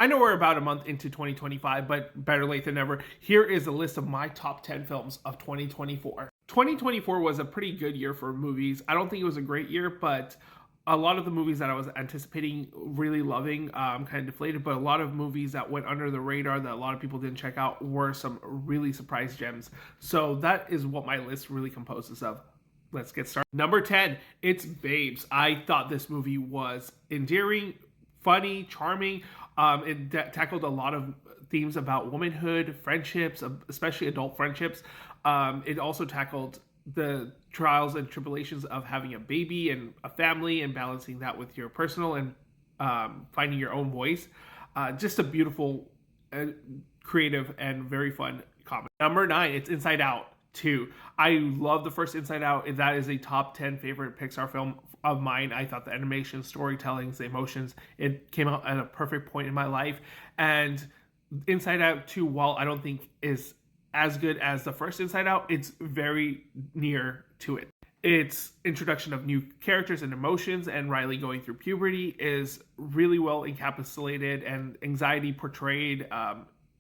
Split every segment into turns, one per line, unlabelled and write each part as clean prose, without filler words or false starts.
I know we're about a month into 2025, but better late than never. Here is a list of my top 10 films of 2024. 2024 was a pretty good year for movies. I don't think it was a great year, but a lot of the movies that I was anticipating really loving kind of deflated, but a lot of movies that went under the radar that a lot of people didn't check out were some really surprise gems. So that is what my list really composes of. Let's get started. Number 10, it's Babes. I thought this movie was endearing, funny, charming. It tackled a lot of themes about womanhood, friendships, especially adult friendships. It also tackled the trials and tribulations of having a baby and a family and balancing that with your personal and finding your own voice. Just a beautiful, creative, and very fun comedy. Number 9, it's Inside Out 2. I love the first Inside Out. That is a top 10 favorite Pixar film of mine. I thought the animation, storytelling, the emotions, it came out at a perfect point in my life. And Inside Out 2, while I don't think is as good as the first Inside Out, it's very near to it. Its introduction of new characters and emotions and Riley going through puberty is really well encapsulated, and anxiety portrayed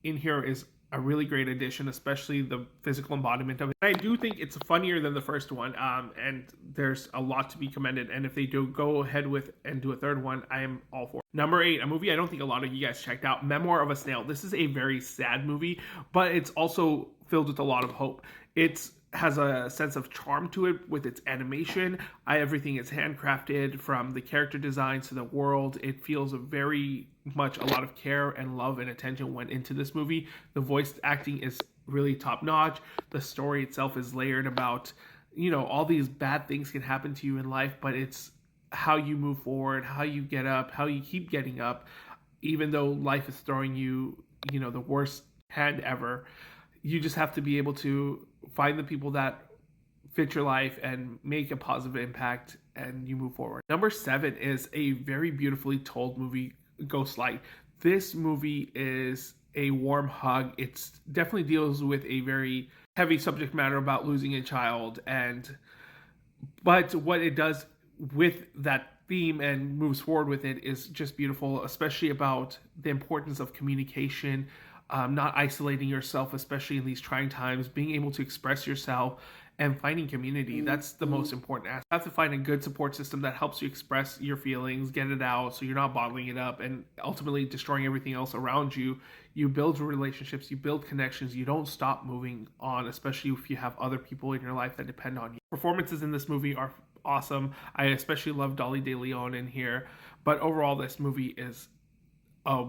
in here is a really great addition, especially the physical embodiment of it. I do think it's funnier than the first one, and there's a lot to be commended. And if they do go ahead with and do a third one, I am all for it. Number 8, a movie I don't think a lot of you guys checked out, Memoir of a Snail. This is a very sad movie, but it's also filled with a lot of hope. It has a sense of charm to it with its animation. Everything is handcrafted, from the character designs to the world. It feels very much a lot of care and love and attention went into this movie. The voice acting is really top notch. The story itself is layered about, all these bad things can happen to you in life, but it's how you move forward, how you get up, how you keep getting up, even though life is throwing you, the worst hand ever. You just have to be able to find the people that fit your life and make a positive impact, and you move forward. Number 7 is a very beautifully told movie, Ghost Light. This movie is a warm hug. It definitely deals with a very heavy subject matter about losing a child, but what it does with that theme and moves forward with it is just beautiful, especially about the importance of communication, not isolating yourself, especially in these trying times, being able to express yourself and finding community. That's the most important aspect. You have to find a good support system that helps you express your feelings, get it out, so you're not bottling it up and ultimately destroying everything else around you. You build relationships, you build connections, you don't stop moving on, especially if you have other people in your life that depend on you. Performances in this movie are awesome. I especially love Dolly De Leon in here, but overall this movie is a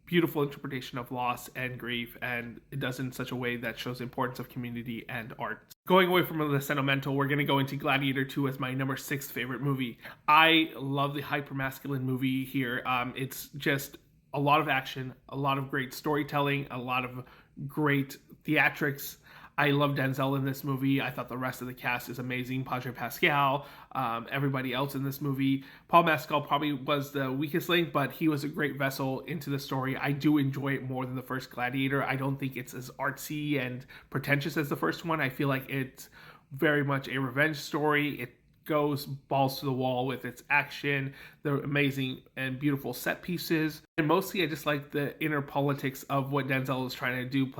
beautiful interpretation of loss and grief, and it does it in such a way that shows the importance of community and art. Going away from the sentimental, we're going to go into Gladiator 2 as my number 6 favorite movie. I love the hyper-masculine movie here. It's just a lot of action, a lot of great storytelling, a lot of great theatrics. I love Denzel in this movie. I thought the rest of the cast is amazing. Padre Pascal, everybody else in this movie. Paul Mescal probably was the weakest link, but he was a great vessel into the story. I do enjoy it more than the first Gladiator. I don't think it's as artsy and pretentious as the first one. I feel like it's very much a revenge story. It goes balls to the wall with its action, the amazing and beautiful set pieces. And mostly I just like the inner politics of what Denzel is trying to do,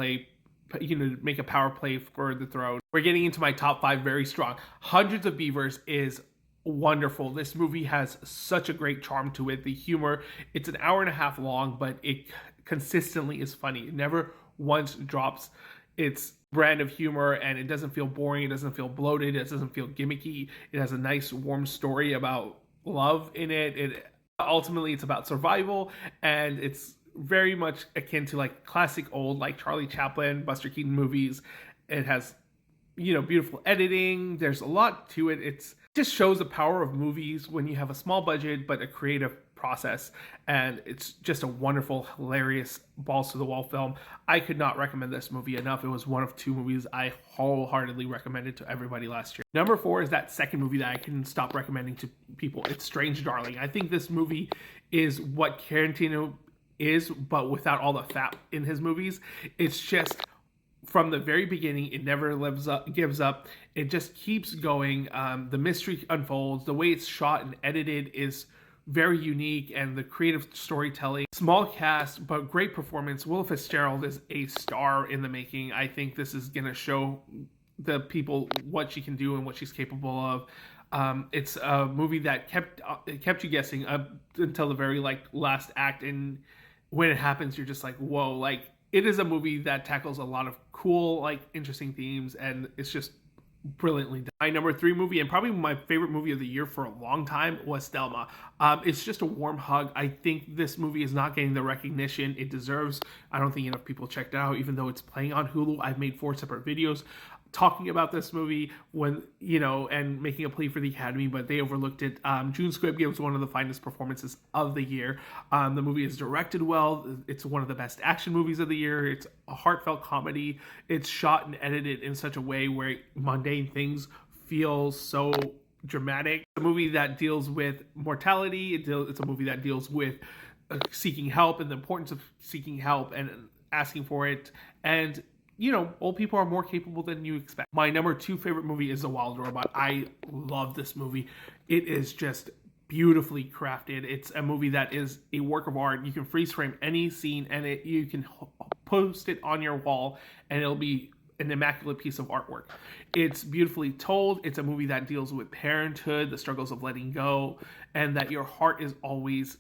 make a power play for the throne. We're getting into my top 5 very strong. Hundreds of Beavers is wonderful. This movie has such a great charm to it. The humor, it's an hour and a half long, but it consistently is funny. It never once drops its brand of humor, and it doesn't feel boring. It doesn't feel bloated. It doesn't feel gimmicky. It has a nice, warm story about love in it. Ultimately, it's about survival, and it's very much akin to like classic old like Charlie Chaplin, Buster Keaton movies. It has beautiful editing. There's a lot to it. It just shows the power of movies when you have a small budget but a creative process, and it's just a wonderful, hilarious, balls to the wall film. I could not recommend this movie enough. It was one of 2 movies I wholeheartedly recommended to everybody last year. Number 4 is that second movie that I couldn't stop recommending to people. It's Strange Darling. I think this movie is what Tarantino is, but without all the fat in his movies. It's just, from the very beginning, it never gives up. It just keeps going. The mystery unfolds. The way it's shot and edited is very unique, and the creative storytelling. Small cast, but great performance. Willa Fitzgerald is a star in the making. I think this is going to show the people what she can do and what she's capable of. It's a movie that kept you guessing up until the very last act, and when it happens, you're just like, whoa! Like, it is a movie that tackles a lot of cool, interesting themes, and it's just brilliantly done. My number 3 movie, and probably my favorite movie of the year for a long time, was Thelma. It's just a warm hug. I think this movie is not getting the recognition it deserves. I don't think enough people checked it out, even though it's playing on Hulu. I've made 4 separate videos talking about this movie and making a plea for the Academy, but they overlooked it. June Squibb gives one of the finest performances of the year. The movie is directed well. It's one of the best action movies of the year. It's a heartfelt comedy. It's shot and edited in such a way where mundane things feel so dramatic. It's a movie that deals with mortality. It's a movie that deals with seeking help and the importance of seeking help and asking for it. And old people are more capable than you expect. My number 2 favorite movie is The Wild Robot. I love this movie. It is just beautifully crafted. It's a movie that is a work of art. You can freeze frame any scene and you can post it on your wall and it'll be an immaculate piece of artwork. It's beautifully told. It's a movie that deals with parenthood, the struggles of letting go, and that your heart is always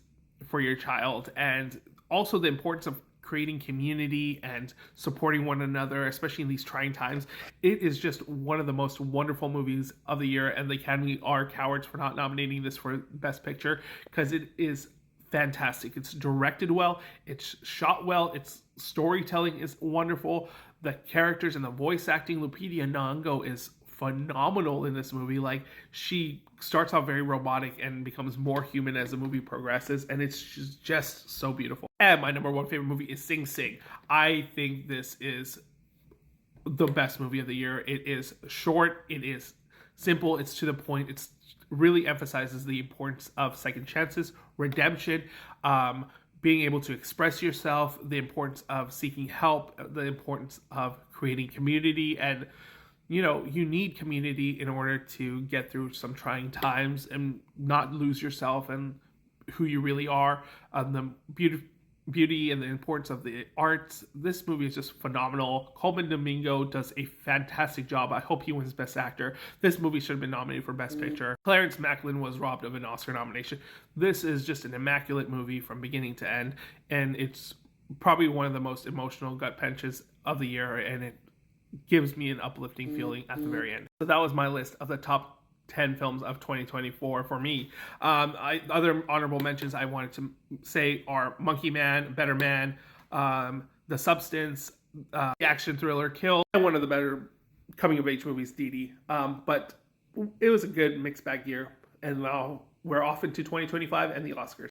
for your child, and also the importance of creating community and supporting one another, especially in these trying times. It is just one of the most wonderful movies of the year, and the Academy are cowards for not nominating this for Best Picture, because it is fantastic. It's directed well, it's shot well, its storytelling is wonderful, the characters and the voice acting. Lupita Nyong'o is phenomenal in this movie. Like, she starts off very robotic and becomes more human as the movie progresses, and it's just so beautiful. And my number 1 favorite movie is Sing Sing. I think this is the best movie of the year. It is short, it is simple, it's to the point, it's really emphasizes the importance of second chances, redemption, being able to express yourself, the importance of seeking help, the importance of creating community. And you need community in order to get through some trying times and not lose yourself and who you really are. The beauty and the importance of the arts. This movie is just phenomenal. Colman Domingo does a fantastic job. I hope he wins Best Actor. This movie should have been nominated for Best Picture. Clarence Macklin was robbed of an Oscar nomination. This is just an immaculate movie from beginning to end, and it's probably one of the most emotional gut punches of the year, and it gives me an uplifting feeling at the very end. So that was my list of the top 10 films of 2024 for me. Other honorable mentions I wanted to say are Monkey Man, Better Man, The Substance, the action thriller Kill, and one of the better coming of age movies, Dee Dee. But it was a good mixed bag year, and now we're off into 2025 and the Oscars.